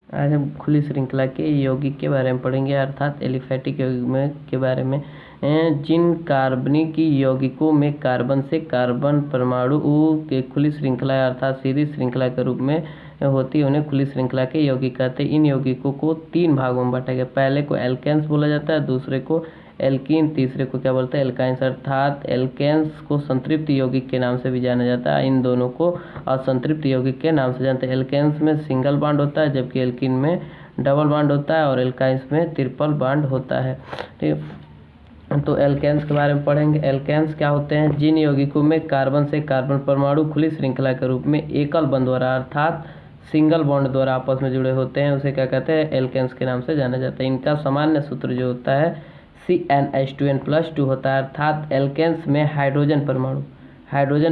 आज हम खुली श्रृंखला के यौगिक के बारे में पढ़ेंगे, अर्थात एलिफैटिक यौगिक के बारे में। जिन कार्बनिक यौगिकों में कार्बन से कार्बन परमाणु के खुली श्रृंखला अर्थात सीरीज श्रृंखला के रूप में होती है, उन्हें खुली श्रृंखला के यौगिक कहते हैं। इन यौगिकों को 3 भागों में बांटा गया। पहले को एल्केन्स बोला जाता है, दूसरे को एल्कीन, तीसरे को क्या बोलते हैं, एल्काइंस। अर्थात एल्केन्स को संतृप्त यौगिक के नाम से भी जाना जाता है, इन दोनों को असंतृप्त यौगिक के नाम से जानते हैं। एल्केन्स में सिंगल बॉन्ड होता है, जबकि एल्कीन में डबल बॉन्ड होता है, और एल्काइंस में ट्रिपल बॉन्ड होता है। ठीक, तो एल्केन्स के बारे में पढ़ेंगे। एल्केन्स क्या होते हैं? जिन यौगिकों में कार्बन से कार्बन परमाणु खुली श्रृंखला के रूप में एकल बंध द्वारा अर्थात सिंगल बॉन्ड द्वारा आपस में जुड़े होते हैं, उसे क्या कहते हैं, एल्केन्स के नाम से जाना जाता है। इनका सामान्य सूत्र जो होता है CnH2n+2 होता है। अर्थात एल्केन्स में हाइड्रोजन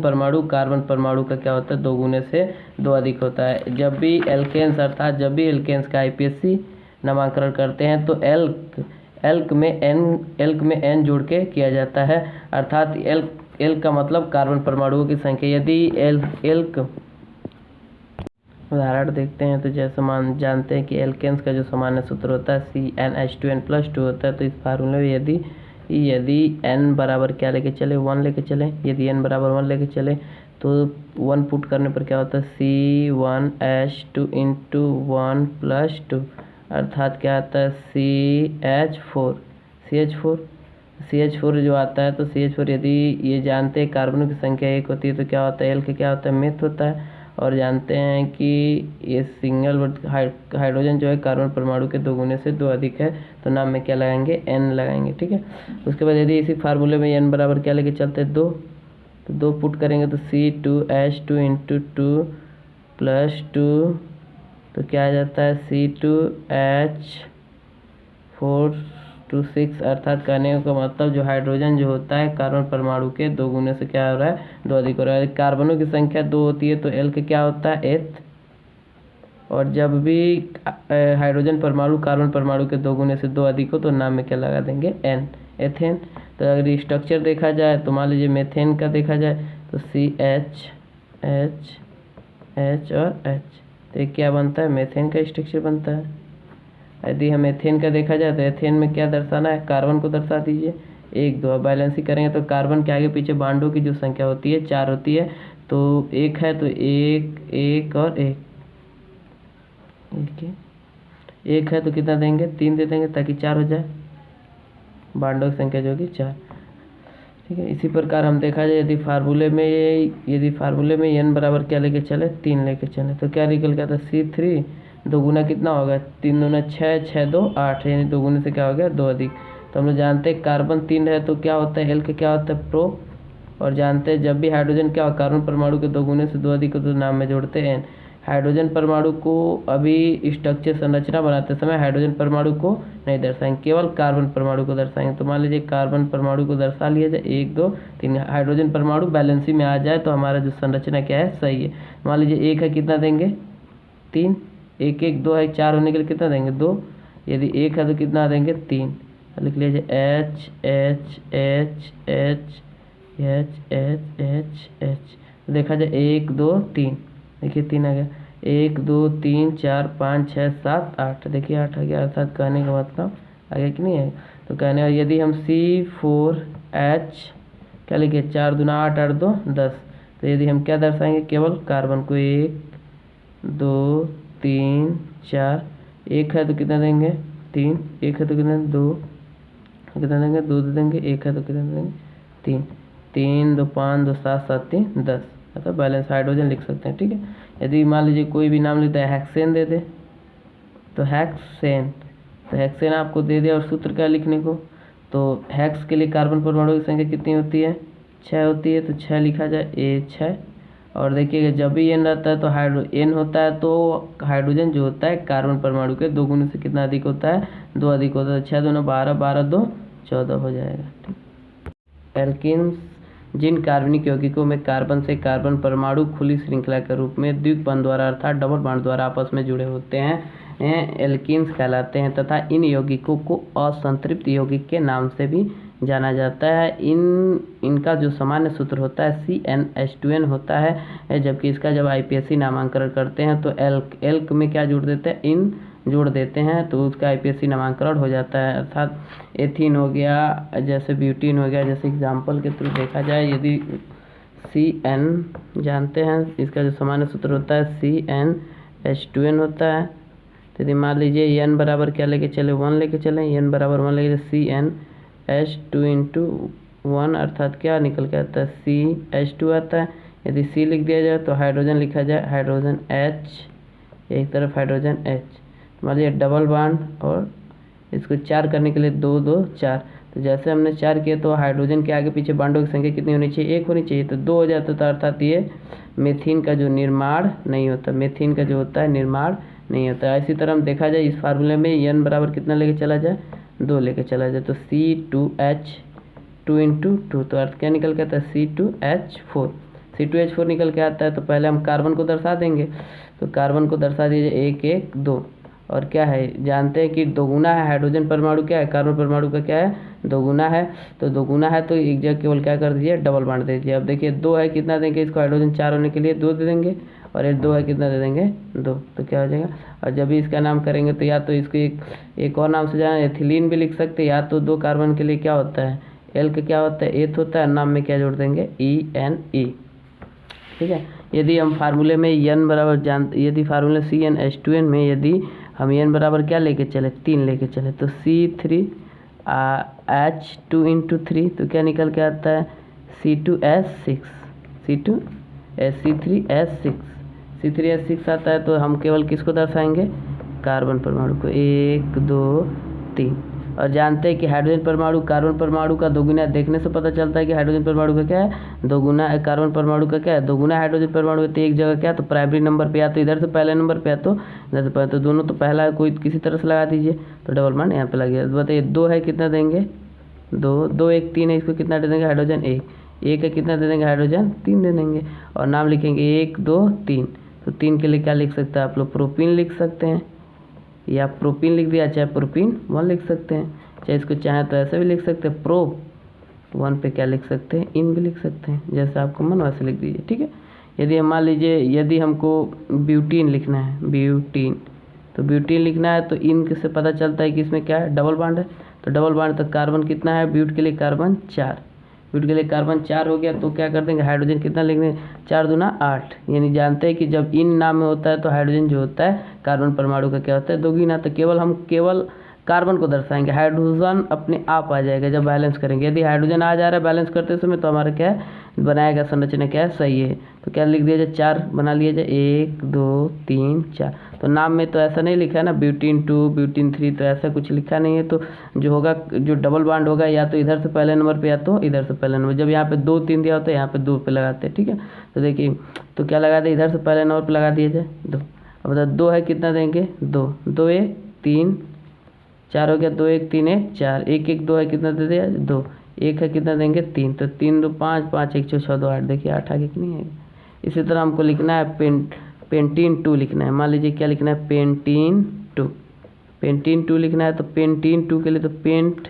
परमाणु कार्बन परमाणु का क्या होता है, 2 गुने से 2 अधिक होता है। जब भी एल्केन्स का IPSC नामकरण करते हैं तो एल्क में n जोड़ के किया जाता है। अर्थात एल्क का मतलब कार्बन परमाणुओं की संख्या। यदि एल्क उदाहरण देखते हैं तो जैसे जानते हैं कि एल्केन्स का जो सामान्य सूत्र होता है CnH2n+2 होता है। तो इस फार्मूले में यदि n बराबर क्या लेके चले, 1 लेके चले, यदि n बराबर 1 लेके चले तो 1 पुट करने पर क्या होता है, C1H2 × 1+2 अर्थात क्या आता है CH4 जो आता है। तो CH4 यदि ये जानते हैं कार्बनों की संख्या 1 होती है तो क्या होता है, एल्क क्या होता है, मेथ होता है। और जानते हैं कि ये सिंगल हाइड्रोजन जो है कार्बन परमाणु के 2 गुने से 2 अधिक है, तो नाम में क्या लगाएंगे, n लगाएंगे। ठीक है, उसके बाद यदि इसी फार्मूले में n बराबर क्या लेके चलते हैं, 2, तो 2 पुट करेंगे तो C2H2 × 2+2 तो क्या आ जाता है C2H4 अर्थात कहने का मतलब जो हाइड्रोजन जो होता है कार्बन परमाणु के 2 गुने से क्या हो रहा है, 2 अधिक हो रहा है। कार्बनों की संख्या 2 होती है तो एल्क क्या होता है, एथ। और जब भी हाइड्रोजन परमाणु कार्बन परमाणु के 2 गुने से 2 अधिक हो तो नाम में क्या लगा देंगे, n, एथेन। तो अगर स्ट्रक्चर देखा जाए तो मान लीजिए मेथेन का देखा जाए तो CH H और H, तो ये क्या बनता है, मेथेन का स्ट्रक्चर बनता है। यदि हम एथेन का देखा जाए तो एथेन में क्या दर्शाना है, कार्बन को दर्शा दीजिए, 1 2 बैलेंसिंग करेंगे तो कार्बन के आगे पीछे बांडों की जो संख्या होती है 4 होती है। तो 1 है तो 1 1 और 1 है तो कितना देंगे, 3 दे देंगे ताकि 4 हो जाए, बांडों की संख्या जो होगी 4। ठीक है, इसी प्रकार हम देखा जाए यदि फार्मूले में n बराबर क्या लेके चले, 3 लेके चले तो क्या निकल गया था, C3 2 गुना कितना होगा, 3 दूना 6, 6 2 8, यानी 2 गुने से क्या हो गया, 2 अधिक। तो हम लोग जानते हैं कार्बन 3 है तो क्या होता है, एल्क क्या होता है, प्रो। और जानते हैं जब भी हाइड्रोजन क्या हो, कार्बन परमाणु के 2 गुने से 2 अधिक हो तो नाम में जोड़ते हैं n। हाइड्रोजन परमाणु को अभी स्ट्रक्चर संरचना बनाते समय हाइड्रोजन परमाणु को नहीं दर्शाएंगे, केवल कार्बन परमाणु को दर्शाएंगे। तो मान लीजिए कार्बन परमाणु को दर्शा लिया जाए, 1 2 3, हाइड्रोजन परमाणु बैलेंसिंग में आ जाए तो हमारा जो संरचना क्या है, सही है। मान लीजिए 1 है, कितना देंगे, 3, 1 1 2 है, 4 होने के लिए कितना देंगे, 2। यदि 1 है तो कितना देंगे, 3। लिख लीजिए H H H H H H H H। देखा जाए 1 2 3, देखिए 3 आ गया, 1 2 3 4 5 6 7 8, देखिए 8 आ गया। अर्थात कहने का मतलब आ गया कि नहीं है। तो कहने यदि हम C4H क्या लिखे, 4 दूना 8 8 2 10, तो यदि हम क्या दर्शाएंगे, केवल कार्बन को 1 2 3 4, 1 है तो कितना देंगे, 3, 1 है तो कितना, 2, कितना देंगे, 2 दे देंगे, 1 है तो कितना देंगे, 3, 3 2 5 2 7 7 3 10, मतलब बैलेंस हाइड्रोजन लिख सकते हैं। ठीक है, यदि मान लीजिए कोई भी नाम लेता है, हेक्सेन दे दे तो हेक्सेन आपको दे दे, और सूत्र क्या लिखने को, तो हेक्स के लिए कार्बन परमाणु की संख्या कितनी होती है, 6 होती है, तो 6 लिखा जाए, A6। और देखिएगा जब भी n रहता है तो n होता है तो हाइड्रोजन जो होता है कार्बन परमाणु के 2 गुने से कितना अधिक होता है, 2 अधिक होता है। 6 दूना 12 12 2 14 हो जाएगा। ठीक, एल्कीन्स जिन कार्बनिक यौगिकों में कार्बन से कार्बन परमाणु खुली श्रृंखला के रूप में द्विक बंध द्वारा अर्थात डबल बॉन्ड द्वारा आपस में जुड़े होते हैं एल्कीन्स कहलाते हैं, तथा इन यौगिकों को असंतृप्त यौगिक के नाम से भी जाना जाता है। इनका जो सामान्य सूत्र होता है CnH2n होता है, जबकि इसका जब IPSC नामांकन करते हैं तो एल्क में क्या जोड़ देते हैं, इन जोड़ देते हैं, तो उसका IPSC नामांकन हो जाता है। अर्थात एथीन हो गया, जैसे ब्यूटीन हो गया, जैसे एग्जाम्पल के थ्रू देखा जाए, यदि CN जानते हैं, इसका जो सामान्य सूत्र होता है CnH2n होता है। तो यदि मान लीजिए n बराबर क्या लेके चले, 1 लेके चले, n बराबर 1 लेके CnH2 इंटू 1 अर्थात क्या निकल के आता है CH2 आता है। यदि C लिख दिया जाए तो हाइड्रोजन लिखा जाए हाइड्रोजन H, एक तरफ हाइड्रोजन H, मान लीजिए डबल बॉन्ड, और इसको 4 करने के लिए 2 2 4, तो जैसे हमने 4 किया तो हाइड्रोजन के आगे पीछे बॉन्डों की संख्या कितनी होनी चाहिए, 1 होनी चाहिए, तो 2 हो जाता था, अर्थात ये मेथीन का जो निर्माण नहीं होता, मेथीन का जो होता है निर्माण नहीं होता। इसी तरह हम देखा जाए इस फार्मूले में n बराबर कितना लेके चला जाए, 2 लेके चला जाए, तो C2H2 इंटू 2, तो अर्थ क्या निकल के आता है C2H4, C2H4 निकल के आता है। तो पहले हम कार्बन को दर्शा देंगे, तो कार्बन को दर्शा दीजिए 1 1 2, और क्या है जानते हैं कि दोगुना है, हाइड्रोजन परमाणु क्या है, कार्बन परमाणु का क्या है, दोगुना है, तो दोगुना है तो एक जगह केवल क्या कर दीजिए, डबल बांट दीजिए। अब देखिए 2 है, कितना देंगे इसको, हाइड्रोजन 4 होने के लिए 2 दे देंगे, और ये 2 है, कितना दे देंगे 2, तो क्या हो जाएगा। और जब भी इसका नाम करेंगे तो या तो इसको एक और नाम से जाना, एथिलीन भी लिख सकते हैं, या तो 2 कार्बन के लिए क्या होता है, एल्क क्या होता है, एथ होता है, नाम में क्या जोड़ देंगे ENE, ठीक है। यदि हम फार्मूले में n बराबर यदि फार्मूले CnH2n में यदि हम n बराबर क्या लेके चले, 3 लेके चले, तो C3H2 इंटू 3, तो क्या निकल के आता है C3S6 आता है। तो हम केवल किसको दर्शाएंगे, कार्बन परमाणु को, 1 2 3, और जानते हैं कि हाइड्रोजन परमाणु कार्बन परमाणु का दोगुना, देखने से पता चलता है कि हाइड्रोजन परमाणु का क्या है, दोगुना, कार्बन परमाणु का क्या है, दोगुना हाइड्रोजन परमाणु है। तो एक जगह क्या, तो प्राइमरी नंबर पे या तो इधर से पहले नंबर पे, या तो इधर से पहले, तो दोनों तो पहला कोई किसी तरह से लगा दीजिए, तो डबल बॉन्ड यहाँ पे लग गया। तो बताइए 2 है, कितना देंगे 2 2 1 3 है, इसको कितना दे देंगे, हाइड्रोजन 1 है, कितना दे देंगे, हाइड्रोजन 3 दे देंगे, और नाम लिखेंगे 1 2 3, तो 3 के लिए क्या लिख सकते हैं आप लोग, प्रोपीन लिख सकते हैं, या प्रोपीन लिख दिया, चाहे प्रोपीन 1 लिख सकते हैं, चाहे इसको चाहे तो ऐसे भी लिख सकते हैं, प्रो 1 पे क्या लिख सकते हैं, इन भी लिख सकते हैं, जैसे आपको मन वैसे लिख दीजिए, ठीक है। यदि हम मान लीजिए यदि हमको ब्यूटीन लिखना है, ब्यूटीन, तो ब्यूटीन लिखना है, तो इन से पता चलता है कि इसमें क्या है, डबल बॉन्ड है, तो डबल बॉन्ड तक कार्बन कितना है, ब्यूट के लिए कार्बन 4, ब्यूट के लिए कार्बन 4 हो गया, तो क्या कर देंगे, हाइड्रोजन कितना लिख देंगे, 4 दूना 8, यानी जानते हैं कि जब इन नाम में होता है तो हाइड्रोजन जो होता है कार्बन परमाणु का क्या होता है, दोगुना, तो केवल कार्बन को दर्शाएंगे, हाइड्रोजन अपने आप आ जाएगा जब बैलेंस करेंगे। यदि हाइड्रोजन आ जा रहा है बैलेंस करते समय, तो हमारा क्या है, बनाया गया संरचना क्या है, सही है, तो क्या लिख दिया जाए, 4 बना लिया जाए, 1 2 3 4, तो नाम में तो ऐसा नहीं लिखा है ना, ब्यूटीन 2 ब्यूटीन 3, तो ऐसा कुछ लिखा नहीं है। तो जो होगा, जो डबल बॉन्ड होगा, या तो इधर से पहले नंबर पे, या तो इधर से पहले नंबर, जब यहाँ पे 2 3 दिया होता है, यहाँ पे 2 पे लगाते हैं, ठीक है। तो देखिए, तो क्या लगा दे, इधर से पहले नंबर पे लगा दिया जाए 2, अब बता 2 है, कितना देंगे 2 2 1 3 4 हो गया, 2 1 3 1 4, 1 1 2 है, कितना दे दिया 2, 1 है, कितना देंगे 3, तो 3 2 5 5 1 6 2 8, देखिए 8 आगे कि नहीं है। इसी तरह हमको लिखना है पेंटीन 2 लिखना है, मान लीजिए क्या लिखना है, पेंटीन 2 लिखना है, तो पेंटीन 2 के लिए, तो पेंट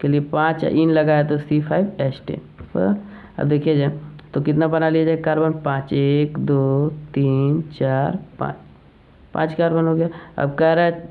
के लिए 5 इन लगाया, तो C5H10। अब देखिए जाए तो कितना बना लिया जाए, कार्बन 5, 1 2 3 4 5 कार्बन हो गया। अब कह रहा है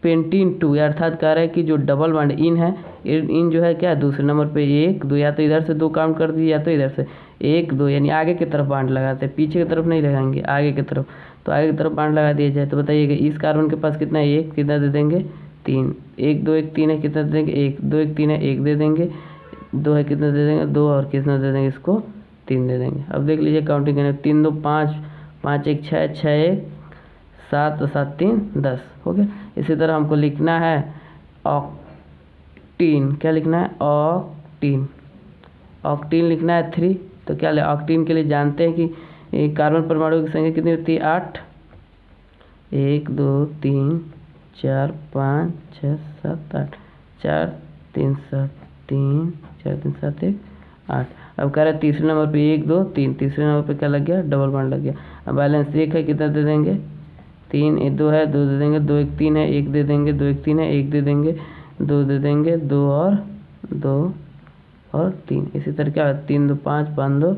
पेंटीन 2, अर्थात कह रहा है कि जो डबल बॉन्ड इन है, इन जो है क्या, दूसरे नंबर पे 1 2, या तो इधर से 2 काउंट कर दीजिए, या तो इधर से 1 2, यानी आगे की तरफ बांड लगाते हैं, पीछे की तरफ नहीं लगाएंगे, आगे की तरफ, तो आगे की तरफ बांड लगा दिया जाए। तो बताइएगा इस कार्बन के पास कितना है, 1, कितना दे देंगे 3, 1 2 1 3 है, कितना दे देंगे 1 2 1 3 है, 1 दे देंगे, 2 है, कितना दे देंगे 2, और कितना दे देंगे इसको 3 दे देंगे। अब देख लीजिए काउंटिंग करें, 3 2 5 5 1 6 6 1 7 7 3 10 हो गया। इसी तरह हमको लिखना है ऑक्टीन, क्या लिखना है, ऑक्टीन लिखना है 3, तो क्या ले, ऑक्टीन के लिए जानते हैं कि कार्बन परमाणु की संख्या कितनी होती है, 8, 1 2 3 4 5 6 7 8, 4 3 7 3 4 3 7 1 8। अब कह रहे हैं तीसरे नंबर पे 1 2 3, तीसरे नंबर पे क्या लग गया, डबल बॉन्ड लग गया। अब बैलेंस 1 है, कितना दे देंगे 3, 2 है 2 दे देंगे, 2 1 3 है 1 दे देंगे, 2 1 3 है 1 दे देंगे, 2 दे देंगे, 2 और 2 और 3। इसी तरह क्या है 3 2 5 5 2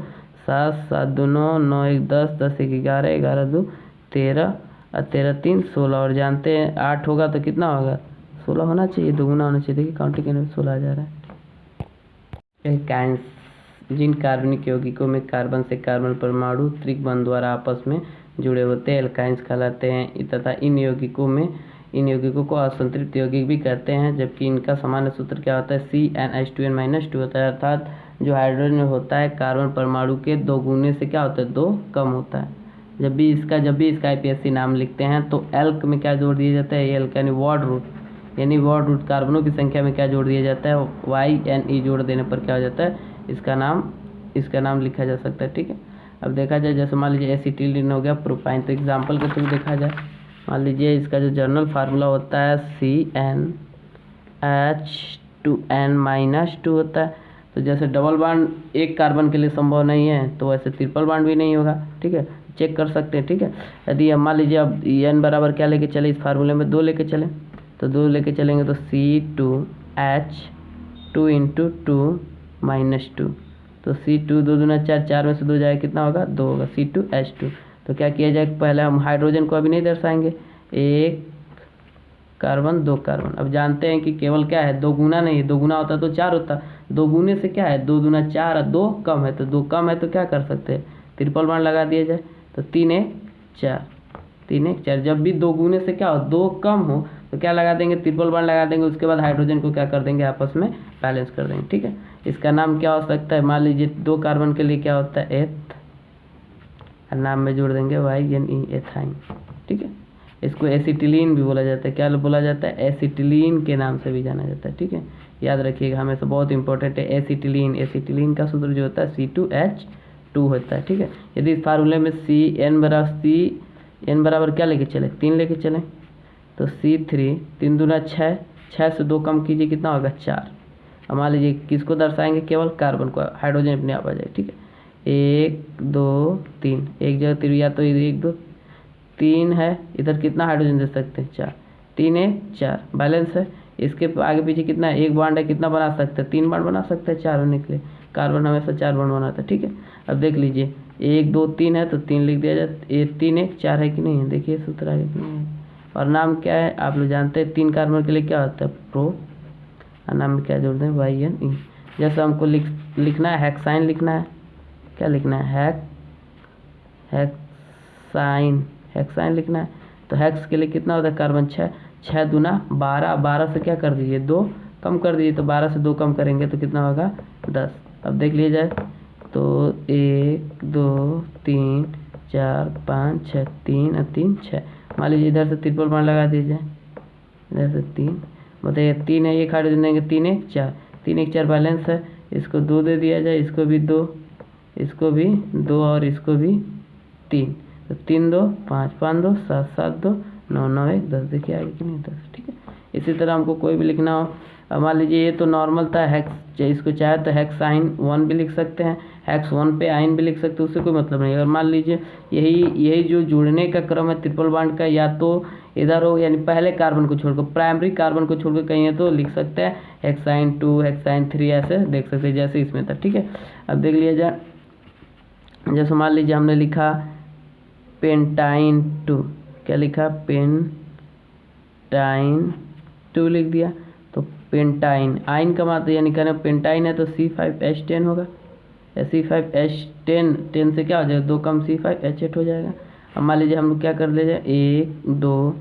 7 7 2 9 9 1 10 10 1 11 11 2 13 और 13 3 16। और जानते हैं 8 होगा तो कितना होगा 16 होना चाहिए, दोगुना होना चाहिए। देखिए काउंटिंग करने में 16 आ जा रहा है। एल्काइंस, जिन कार्बनिक यौगिकों में कार्बन से कार्बन परमाणु त्रिक बंध द्वारा आपस में जुड़े होते हैं एल्काइंस कहलाते हैं, तथा इन यौगिकों को असंतृप्त यौगिक भी कहते हैं। जबकि इनका सामान्य सूत्र क्या होता है CnH2n-2 होता है, अर्थात जो हाइड्रोजन होता है कार्बन परमाणु के 2 गुने से क्या होता है 2 कम होता है। जब भी इसका IPSC नाम लिखते हैं तो एल्क में क्या जोड़ दिया जाता है, एल्क यानी वॉर्ड रूट कार्बनों की संख्या में क्या जोड़ दिया जाता है YnE जोड़ देने पर क्या हो जाता है इसका नाम लिखा जा सकता है। ठीक है, अब देखा जाए जैसे मान लीजिए एसिटिलीन हो गया प्रोपाइन, तो एग्जाम्पल के थ्रू देखा जाए। मान लीजिए इसका जो जर्नल फार्मूला होता है CnH2n-2 होता है। तो जैसे डबल बांड एक कार्बन के लिए संभव नहीं है तो वैसे ट्रिपल बांड भी नहीं होगा। ठीक है, चेक कर सकते हैं। ठीक है, यदि हम मान लीजिए अब n बराबर क्या लेके चले इस फार्मूले में 2 लेके चलें, तो 2 लेके चलेंगे तो C2H2 × 2 - 2, तो C2 2 दूना 4, 4 में से 2 जाएगा कितना होगा 2 होगा C2H2। तो क्या किया जाए पहले हम हाइड्रोजन को अभी नहीं दर्शाएंगे, 1 कार्बन 2 कार्बन। अब जानते हैं कि केवल क्या है 2 गुना नहीं है, 2 गुना होता तो 4 होता, 2 गुने से क्या है 2 दूना 4 और 2 कम है, तो 2 कम है तो क्या कर सकते हैं ट्रिपल बांड लगा दिया जाए। तो 3 1 4 3 1 4। जब भी 2 गुने से क्या हो 2 कम हो तो क्या लगा देंगे ट्रिपल बांड लगा देंगे, उसके बाद हाइड्रोजन को क्या कर देंगे आपस में बैलेंस कर देंगे। ठीक है, इसका नाम क्या हो सकता है, मान लीजिए 2 कार्बन के लिए क्या होता है एथ, और नाम में जोड़ देंगे YnE एथाइन। ठीक है, इसको एसिटिलीन भी बोला जाता है, क्या बोला जाता है एसिटिलीन के नाम से भी जाना जाता है। ठीक है, याद रखिएगा हमेशा, बहुत इंपॉर्टेंट है एसिटिलीन का सूत्र जो होता है C2H2 होता है। ठीक है, यदि इस फार्मूले में n बराबर क्या लेके चले 3 लेके चले तो C3 3 दूना 6, 6 से 2 कम कीजिए कितना होगा 4। अब मान लीजिए किसको दर्शाएंगे केवल कार्बन को, हाइड्रोजन अपने आप आ जाए। ठीक है, 1 2 3 एक जगह 3 या तो 1 2 3 है, इधर कितना हाइड्रोजन दे सकते हैं 4, 3 1 4 बैलेंस है। इसके आगे पीछे कितना है 1 बॉन्ड है, कितना बना सकते हैं 3 बॉन्ड बना सकते हैं 4 होने के लिए, कार्बन हमेशा 4 बॉन्ड बनाता है। ठीक है, अब देख लीजिए 1 2 3 है तो 3 लिख दिया जाए, 3 1 4 है कि नहीं है, देखिए सूत्र आगे कि नहीं है। और नाम क्या है आप लोग जानते हैं 3 कार्बन के लिए क्या होता है प्रो, और नाम में क्या जोड़ दें YnE। जैसे हमको लिखना है हेक्साइन लिखना है, क्या लिखना है हेक्साइन लिखना है, तो हेक्स के लिए कितना होता है कार्बन 6, 6 दूना 12, 12 से क्या कर दीजिए 2 कम कर दीजिए, तो 12 से 2 कम करेंगे तो कितना होगा 10। अब देख लिया जाए तो 1 2 3 4 5 6 3 और 3 6। मान लीजिए इधर से ट्रिपल बांड लगा दीजिए, इधर से 3 बताइए 3 है, एक हाइड्रोजन देंगे 3 1 4, 3 1 4 बैलेंस है, इसको 2 दे दिया जाए, इसको भी 2, इसको भी 2 और इसको भी 3, तो 3 2 5 5 2 7 7 2 9 9 1 10। देखिए आगे कि नहीं 10। ठीक है, इसी तरह हमको कोई भी लिखना हो, अब मान लीजिए ये तो नॉर्मल था हेक्स, इसको चाहे तो हेक्साइन 1 भी लिख सकते हैं, हेक्स 1 पे आइन भी लिख सकते हैं, उससे कोई मतलब नहीं। और मान लीजिए यही जो जुड़ने का क्रम है ट्रिपल बांड का, या तो इधर हो यानी पहले कार्बन को छोड़कर प्राइमरी कार्बन को छोड़कर कहीं है तो लिख सकते हैं हेक्साइन 2 हेक्साइन 3 ऐसे देख सकते हैं जैसे इसमें था। ठीक है, अब देख लिया जाए जैसे मान लीजिए हमने लिखा पेंटाइन 2, क्या लिखा पेंटाइन 2 लिख दिया, तो पेंटाइन आइन का मात्रा यानी कहना पेंटाइन है तो C5H10 होगा, C5H10 10 से क्या हो जाएगा 2 कम C5H8 हो जाएगा। अब मान लीजिए हम लोग क्या कर ले जाए 1 2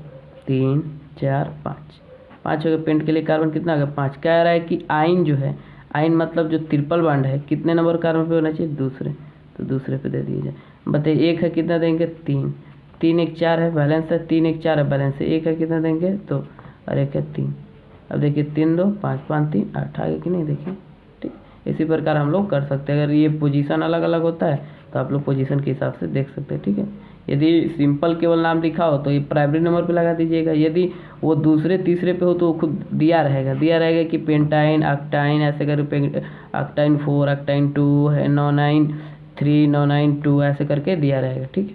3 4 5 हो गया, पेंट के लिए कार्बन कितना होगा 5। कह रहा है कि आइन जो है, आइन मतलब जो ट्रिपल बांड है कितने नंबर कार्बन पे होना चाहिए दूसरे, तो दूसरे पे दे दिया जाए। बताइए 1 है कितना देंगे 3, 3 1 4 है बैलेंस है, 3 1 4 है बैलेंस है, 1 है कितना देंगे 2 और 1 है 3। अब देखिए 3 2 5 5 3 8 आगे कि नहीं, देखिए ठीक। इसी प्रकार हम लोग कर सकते हैं, अगर ये पोजीशन अलग अलग होता है तो आप लोग पोजीशन के हिसाब से देख सकते हैं। ठीक है, यदि सिंपल केवल नाम लिखा हो तो ये प्राइमरी नंबर पे लगा दीजिएगा, यदि वो दूसरे तीसरे पे हो तो खुद दिया रहेगा कि पेंटाइन ऑक्टाइन ऐसे करके ऑक्टाइन 4 ऑक्टाइन 2 है 993 992 ऐसे करके दिया रहेगा। ठीक है।